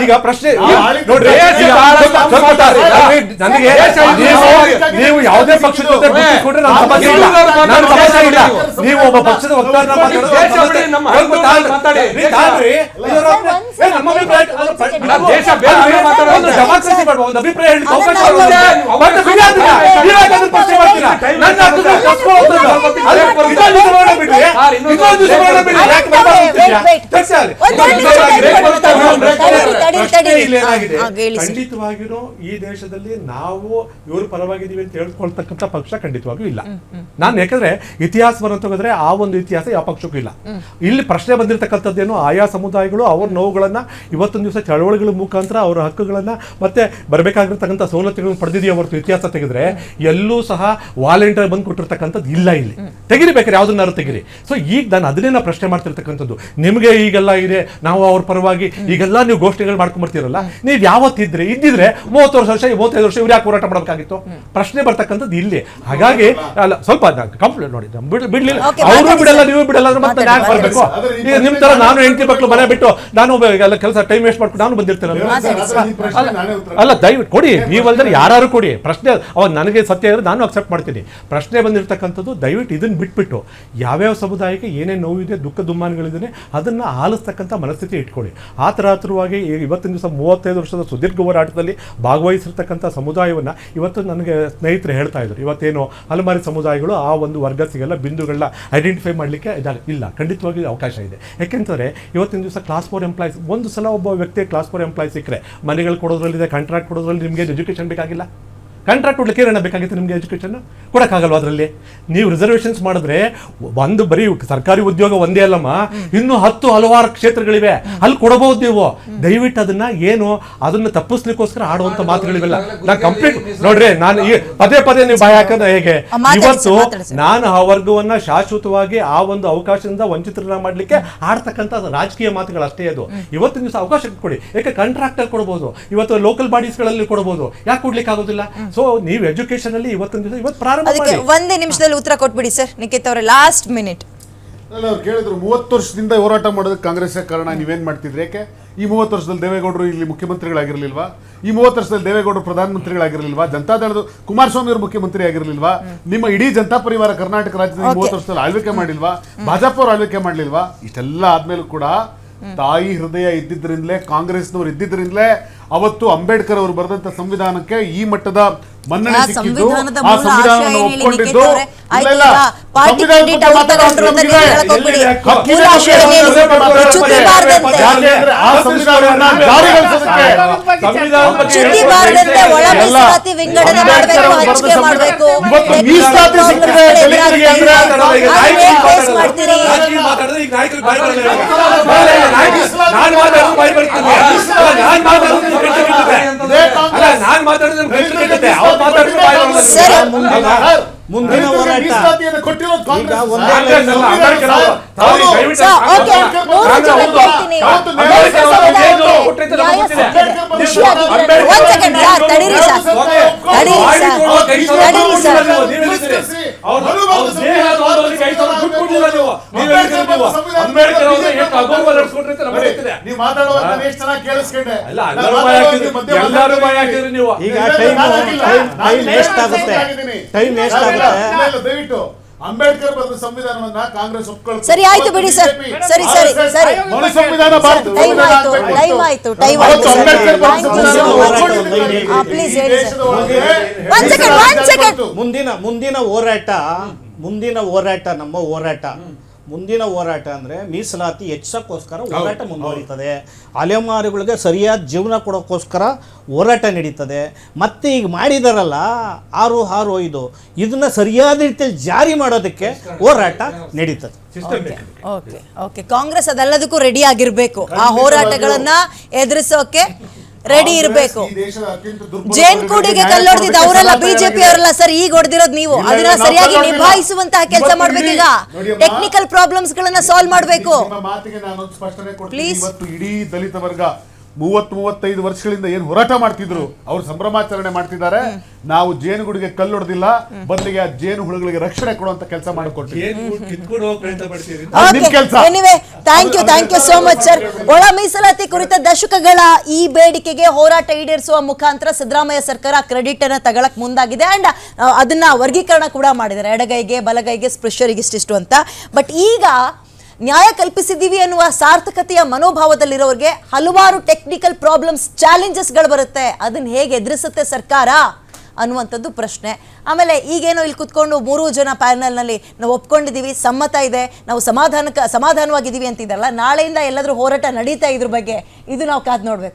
ಈಗ ಪ್ರಶ್ನೆ ನೋಡ್ರಿ, ನನಗೆ ನೀವು ಯಾವುದೇ ಪಕ್ಷದ ಜೊತೆ ಬಿಟ್ಟುಕೊಂಡ್ರೆ ನನ್ನ ಸಮಸ್ಯೆ ಇಲ್ಲ. ನೀವು ಒಬ್ಬ ಪಕ್ಷದ ವಕ್ತಾರನ ಖಂಡಿತವಾಗಿಯೂ ಈ ದೇಶದಲ್ಲಿ ನಾವು ಇವರು ಪರವಾಗಿದ್ದೀವಿ ಅಂತ ಹೇಳ್ಕೊಳ್ತಕ್ಕಂಥ ಪಕ್ಷ ಖಂಡಿತವಾಗಿಯೂ ಇಲ್ಲ. ನಾನು ಯಾಕಂದ್ರೆ ಇತಿಹಾಸವನ್ನು ತೆಗೆದ್ರೆ ಆ ಒಂದು ಇತಿಹಾಸ ಯಾವ ಪಕ್ಷಕ್ಕೂ ಇಲ್ಲ. ಇಲ್ಲಿ ಪ್ರಶ್ನೆ ಬಂದಿರತಕ್ಕಂಥದ್ದೇನು, ಆಯಾ ಸಮುದಾಯಗಳು ಅವ್ರ ನೋವುಗಳನ್ನ ಇವತ್ತೊಂದು ದಿವಸ ಚಳವಳಿಗಳ ಮುಖಾಂತರ ಅವರ ಹಕ್ಕುಗಳನ್ನ ಮತ್ತೆ ಬರಬೇಕಾಗಿರ್ತಕ್ಕಂಥ ಸವಲತ್ತುಗಳನ್ನು ಪಡೆದಿದೆಯೋ ಹೊರತು ಇತಿಹಾಸ ತೆಗೆದ್ರೆ ಎಲ್ಲೂ ಸಹ ವಾಲಂಟಿಯರ್ ಬಂದು ಕೊಟ್ಟಿರ್ತಕ್ಕಂಥದ್ದು ಇಲ್ಲ. ಇಲ್ಲಿ ತೆಗಿರಿಬೇಕಾದ್ರೆ ಯಾವ್ದನ್ನಾರು ತೆಗಿರಿ. ಸೊ ಈಗ ನಾನು ಅದನ್ನೇ ಪ್ರಶ್ನೆ ಮಾಡ್ತಿರ್ತಕ್ಕಂಥದ್ದು, ನಿಮಗೆ ಈಗೆಲ್ಲ ಇದೆ, ನಾವು ಅವ್ರ ಪರವಾಗಿ ಈಗೆಲ್ಲ ನೀವು ಘೋಷಣೆಗಳು ಮಾಡ್ಕೊಂಡ್ಬರ್ತೀರಲ್ಲ, ನೀವು ಯಾವತ್ತಿದ್ರೆ ಇದ್ದಿದ್ರೆ 30 ವರ್ಷ 35 ವರ್ಷ ಇವ್ರು ಯಾಕೆ ಹೋರಾಟ ಮಾಡಬೇಕಾಗಿತ್ತು? ಪ್ರಶ್ನೆ ಬರ್ತಕ್ಕಂಥದ್ದು ಇಲ್ಲಿ. ಹಾಗಾಗಿ ಅಲ್ಲ, ಸ್ವಲ್ಪ ಕಂಪ್ಲೇಂಟ್ ನೋಡಿ, ಬಿಡ್ಲಿಲ್ಲ ಅವರು ಬಿಡಲ್ಲ, ನೀವು ಬಿಡಲ್ಲ ಅಂದ್ರೆ ಮತ್ತೆ ಯಾಕೆ ಬರ್ಬೇಕು? ಈಗ ನಿಮ್ ತರ ನಾನು ಹೆಂಡತಿ ಮಕ್ಕಳು ಮನೆ ಬಿಟ್ಟು ನಾನು ಎಲ್ಲ ಕೆಲಸ ಟೈಮ್ ವೇಸ್ಟ್ ಮಾಡ್ಕೊಂಡು ನಾನು ಬಂದಿರ್ತೇನೆ. ಅಲ್ಲ, ದಯವಿಟ್ಟು ಕೊಡಿ, ನೀವಲ್ದ್ರೆ ಯಾರು ಕೊಡಿ. ಪ್ರಶ್ನೆ ಅವಾಗ ನನಗೆ ಸತ್ಯ ಇದ್ರೆ ನಾನು ಅಕ್ಸೆಪ್ಟ್ ಮಾಡ್ತೀನಿ. ಪ್ರಶ್ನೆ ಬಂದಿರತಕ್ಕಂಥದ್ದು ದಯವಿಟ್ಟು ಇದನ್ನ ಬಿಟ್ಬಿಟ್ಟು ಯಾವ್ಯಾವ ಸಮುದಾಯಕ್ಕೆ ಏನೇನು ನೋವಿದೆ, ದುಃಖ ದುಮ್ಮಾನಗಳಿದೆ ಅದನ್ನ ಆಲಿಸ್ತಕ್ಕಂಥ ಮನಸ್ಥಿತಿ ಇಟ್ಕೊಳ್ಳಿ. ಆ ತರವಾಗಿ ಇವತ್ತಿನ ದಿವಸ 35 ವರ್ಷದ ಸುದೀರ್ಘ ಹೋರಾಟದಲ್ಲಿ ಭಾಗವಹಿಸಿರ್ತಕ್ಕಂಥ ಸಮುದಾಯವನ್ನ ಇವತ್ತು ನನಗೆ ಸ್ನೇಹಿತರು ಹೇಳ್ತಾ ಇದ್ರು, ಇವತ್ತೇನು ಅಲೆಮಾರಿ ಸಮುದಾಯಗಳು ಆ ಒಂದು ವರ್ಗ ಸಿಗಲ್ಲ, ಬಿಂದುಗಳನ್ನ ಐಡೆಂಟಿಫೈ ಮಾಡಲಿಕ್ಕೆ ಇಲ್ಲ. ಖಂಡಿತವಾಗಿ ಅವಕಾಶ ಇದೆ. ಯಾಕೆಂತಂದರೆ ಇವತ್ತಿನ ದಿವಸ ಕ್ಲಾಸ್ 4 ಎಂಪ್ಲಾಯ್ಸ್, ಒಂದು ಸಲ ಒಬ್ಬ ವ್ಯಕ್ತಿ ಕ್ಲಾಸ್ 4 ಎಂಪ್ಲಾಯ್ ಸಿಕ್ಕರೆ ಮನೆಗಳು ಕೊಡೋದ್ರಲ್ಲಿದೆ, ಕಾಂಟ್ರಾಕ್ಟ್ ಕೊಡೋದ್ರಲ್ಲಿ ನಿಮಗೆ ಎಜುಕೇಷನ್ ಬೇಕಾಗಿಲ್ಲ. ಕಾಂಟ್ರಾಕ್ಟ್ ಕೊಡ್ಲಿಕ್ಕೆ ಏನೇನು ಬೇಕಾಗಿತ್ತು ನಿಮಗೆ? ಎಜುಕೇಷನ್ ಕೊಡೋಕ್ಕಾಗಲ್ವ? ಅದರಲ್ಲಿ ನೀವು ರಿಸರ್ವೇಷನ್ಸ್ ಮಾಡಿದ್ರೆ ಒಂದು ಬರೀ ಸರ್ಕಾರಿ ಉದ್ಯೋಗ ಒಂದೇ ಅಲ್ಲಮ್ಮ, ಇನ್ನೂ ಹಲವಾರು ಕ್ಷೇತ್ರಗಳಿವೆ, ಅಲ್ಲಿ ಕೊಡಬಹುದು ನೀವು. ದಯವಿಟ್ಟು ಅದನ್ನ ಏನು ಅದನ್ನ ತಪ್ಪಿಸ್ಲಿಕ್ಕೋಸ್ಕರ ಆಡುವಂತ ಮಾತುಗಳಿವೆಲ್ಲ. ನಾನು ಕಂಪ್ಲೀಟ್ ನೋಡ್ರಿ, ನಾನು ಈ ಪದೇ ನೀವು ಬಾಯ ಹಾಕೋದು ಹೇಗೆ? ಇವತ್ತು ನಾನು ಆ ವರ್ಗವನ್ನ ಶಾಶ್ವತವಾಗಿ ಆ ಒಂದು ಅವಕಾಶದಿಂದ ವಂಚಿತರನ್ನ ಮಾಡ್ಲಿಕ್ಕೆ ಆಡ್ತಕ್ಕಂಥ ರಾಜಕೀಯ ಮಾತುಗಳು ಅಷ್ಟೇ. ಅದು ಇವತ್ತಿನ ದಿವಸ ಅವಕಾಶ ಕೊಡಿ. ಯಾಕೆ ಕಾಂಟ್ರಾಕ್ಟರ್ ಕೊಡಬಹುದು, ಇವತ್ತು ಲೋಕಲ್ ಬಾಡೀಸ್ಗಳಲ್ಲಿ ಕೊಡಬಹುದು, ಯಾಕೆ ಕೊಡ್ಲಿಕ್ಕೆ ಆಗೋದಿಲ್ಲ? ಸೊ ನೀವು ಎಜುಕೇಶನ್ ಅಲ್ಲಿ ಇವತ್ತೊಂದು ದಿವಸ ಇವತ್ತು ಪ್ರಾರಂಭ ಮಾಡಿ. ಒಂದೇ ನಿಮಿಷದಲ್ಲಿ ಉತ್ತರ ಕೊಟ್ಬಿಡಿ ಸರ್. ನಿಖಿತ್ ಅವರೇ, ಲಾಸ್ಟ್ ಮಿನಿಟ್. ಅವ್ರು ಕೇಳಿದ್ರು 30 ವರ್ಷದಿಂದ ಹೋರಾಟ ಮಾಡೋದಕ್ಕೆ ಕಾಂಗ್ರೆಸ್ ಕಾರಣ, ನೀವೇನ್ ಮಾಡ್ತಿದ್ರಿ? ಯಾಕೆ ಈ 30 ವರ್ಷದಲ್ಲಿ ದೇವೇಗೌಡರು ಇಲ್ಲಿ ಮುಖ್ಯಮಂತ್ರಿಗಳಾಗಿರ್ಲಿಲ್ವಾ? ಈ 30 ವರ್ಷದಲ್ಲಿ ದೇವೇಗೌಡರು ಪ್ರಧಾನಮಂತ್ರಿಗಳಾಗಿರ್ಲಿಲ್ವಾ? ಜನತಾದಳದ ಕುಮಾರಸ್ವಾಮಿ ಅವರು ಮುಖ್ಯಮಂತ್ರಿ ಆಗಿರ್ಲಿಲ್ವಾ? ನಿಮ್ಮ ಇಡೀ ಜನತಾ ಪರಿವಾರ ಕರ್ನಾಟಕ ರಾಜ್ಯದಲ್ಲಿ 30 ವರ್ಷದಲ್ಲಿ ಆಳ್ವಿಕೆ ಮಾಡಿಲ್ವಾ? ಭಾಜಪ ಅವರು ಆಳ್ವಿಕೆ ಮಾಡ್ಲಿಲ್ವಾ? ಇಷ್ಟೆಲ್ಲ ಆದ್ಮೇಲೂ ಕೂಡ ತಾಯಿ ಹೃದಯ ಇದ್ದಿದ್ರಿಂದಲೇ, ಕಾಂಗ್ರೆಸ್ನವ್ರು ಇದ್ದಿದ್ರಿಂದಲೇ ಅವತ್ತು ಅಂಬೇಡ್ಕರ್ ಅವರು ಬರೆದಂತ ಸಂವಿಧಾನಕ್ಕೆ ಈ ಮಟ್ಟದ ಮನ್ನಣೆ ಸಿಕ್ಕಿದ್ದು. ಆ ಸಂವಿಧಾನವನ್ನು ಒಪ್ಪಿಕೊಂಡಿದ್ದು ಮುಂದಿನ ಹೋರಾಟ ದಯವಿಟ್ಟು ಅಂಬೇಡ್ಕರ್ ಬರೆದ ಸಂವಿಧಾನವನ್ನ ಕಾಂಗ್ರೆಸ್ ಒಪ್ಕೊಳ್ಳುತ್ತೆ. ಸರಿ, ಆಯ್ತು ಬಿಡಿ ಸರ್. ಸರಿ ಸರಿ ಸರಿ, ಸಂವಿಧಾನ ಟೈಮ್ ಆಯ್ತು. ಪ್ಲೀಸ್ ಹೇಳಿ ಸರ್. ಮುಂದಿನ ಹೋರಾಟ ನಮ್ಮ ಹೋರಾಟ. ಮುಂದಿನ ಹೋರಾಟ ಅಂದರೆ ಮೀಸಲಾತಿ ಹೆಚ್ಚಕ್ಕೋಸ್ಕರ ಹೋರಾಟ ಮುಂದುವರಿತದೆ. ಅಲೆಮಾರಿಗಳಿಗೆ ಸರಿಯಾದ ಜೀವನ ಕೊಡೋಕ್ಕೋಸ್ಕರ ಹೋರಾಟ ನಡೀತದೆ. ಮತ್ತು ಈಗ ಮಾಡಿದಾರಲ್ಲ 665 ಇದನ್ನು ಸರಿಯಾದ ರೀತಿಯಲ್ಲಿ ಜಾರಿ ಮಾಡೋದಕ್ಕೆ ಹೋರಾಟ ನಡೀತದೆ. ಓಕೆ, ಕಾಂಗ್ರೆಸ್ ಅದೆಲ್ಲದಕ್ಕೂ ರೆಡಿ ಆಗಿರಬೇಕು ಆ ಹೋರಾಟಗಳನ್ನ ಎದುರಿಸೋಕೆ. ರೆಡಿ ಇರಬೇಕು. ಈ ದೇಶದ ಅತ್ಯಂತ ದುರ್ಬಲ ಜೇನ್ ಕೂಡಿಗೆ ವರ್ಗಗಳಿಗೆ ಕಲ್ಲೊಡೆದಿದ್ದು ನ್ಯಾಯ ಅವರೆಲ್ಲ ಕೊಡ್ಲಿಕ್ಕೆ ಬಿಜೆಪಿ ಸದಾ ಅವರೆಲ್ಲ ಸರ್, ಈಗ ಹೊಡೆದಿರೋದು ನೀವು. ಇಲ್ಲ, ಅದನ್ನ ನಾವು ಸರಿಯಾಗಿ ಕಲ್ಲೊಡೆದಿಲ್ಲ. ನಿಭಾಯಿಸುವಂತಹ ಕೆಲಸ ಇವತ್ತು ಮಾಡ್ಬೇಕೀಗ. ನೋಡಿಯಮ್ಮ, ಟೆಕ್ನಿಕಲ್ ಪ್ರಾಬ್ಲಮ್ಸ್ ಗಳನ್ನ ಸಾಲ್ವ್ ಮಾಡಬೇಕು. ನಿಮ್ಮ ಮಾತಿಗೆ ನಾನೊಂದು ಸ್ಪಷ್ಟನೆ ಕೊಡ್ತೀನಿ. Please. ಇವತ್ತು ಇಡೀ ದಲಿತ ವರ್ಗ 35 ವರ್ಷಗಳಿಂದ ಏನು ಹೋರಾಟ ಮಾಡ್ತಿದ್ರು ಅವ್ರು ಸಂಭ್ರಮಾಚರಣೆ ಮಾಡ್ತಿದ್ದಾರೆ. ನಾವು ಜೇನುಗೂಡಿಗೆ ಕಲ್ಲೊಡೆದಿಲ್ಲ, ಬದಲಿಗೆ ಆ ಜೇನು ಹುಳುಗಳಿಗೆ ರಕ್ಷಣೆ ಕೊಡುವಂತ ಕೆಲಸ ಮಾಡಿಕೊಡ್ತೀವಿ. ಕಿತ್ಕೊಂಡು ಹೋಗೋ ಪ್ರಯತ್ನ ಪಡ್ತೀರಿ. ಅದು ನಿಮ್ ಕೆಲ್ಸ. Anyway thank you so much sir. ಒಳ ಮೀಸಲಾತಿ ಕುರಿತ ದಶಕಗಳ ಈ ಬೇಡಿಕೆಗೆ ಹೋರಾಟ ಈಡೇರಿಸುವ ಮುಖಾಂತರ ಸಿದ್ದರಾಮಯ್ಯ ಸರ್ಕಾರ ಕ್ರೆಡಿಟ್ ಅನ್ನ ತಗೊಳಕ್ ಮುಂದಾಗಿದೆ. ಅಂಡ್ ಅದನ್ನ ವರ್ಗೀಕರಣ ಕೂಡ ಮಾಡಿದ್ದಾರೆ, ಎಡಗೈಗೆ ಬಲಗೈಗೆ ಸ್ಪೃಶ್ಯರಿಗೆ ಇಷ್ಟಿಷ್ಟು ಅಂತ. ಬಟ್ ಈಗ ನ್ಯಾಯ ಕಲ್ಪಿಸಿದ್ದೀವಿ ಅನ್ನುವ ಸಾರ್ಥಕತೆಯ ಮನೋಭಾವದಲ್ಲಿರೋರಿಗೆ ಹಲವಾರು ಟೆಕ್ನಿಕಲ್ ಪ್ರಾಬ್ಲಮ್ಸ್, ಚಾಲೆಂಜಸ್ಗಳು ಬರುತ್ತೆ. ಅದನ್ನ ಹೇಗೆ ಎದುರಿಸುತ್ತೆ ಸರ್ಕಾರ ಅನ್ನುವಂಥದ್ದು ಪ್ರಶ್ನೆ. ಆಮೇಲೆ ಈಗೇನೋ ಇಲ್ಲಿ ಕುತ್ಕೊಂಡು 3 ಜನ ಪ್ಯಾನಲ್ನಲ್ಲಿ ನಾವು ಒಪ್ಕೊಂಡಿದ್ದೀವಿ, ಸಮ್ಮತ ಇದೆ, ನಾವು ಸಮಾಧಾನವಾಗಿದ್ದೀವಿ ಅಂತಿದ್ದಾರಲ್ಲ, ನಾಳೆಯಿಂದ ಎಲ್ಲಾದರೂ ಹೋರಾಟ ನಡೀತಾ ಇದ್ರ ಬಗ್ಗೆ ಇದು ನಾವು ಕಾದು ನೋಡ್ಬೇಕು.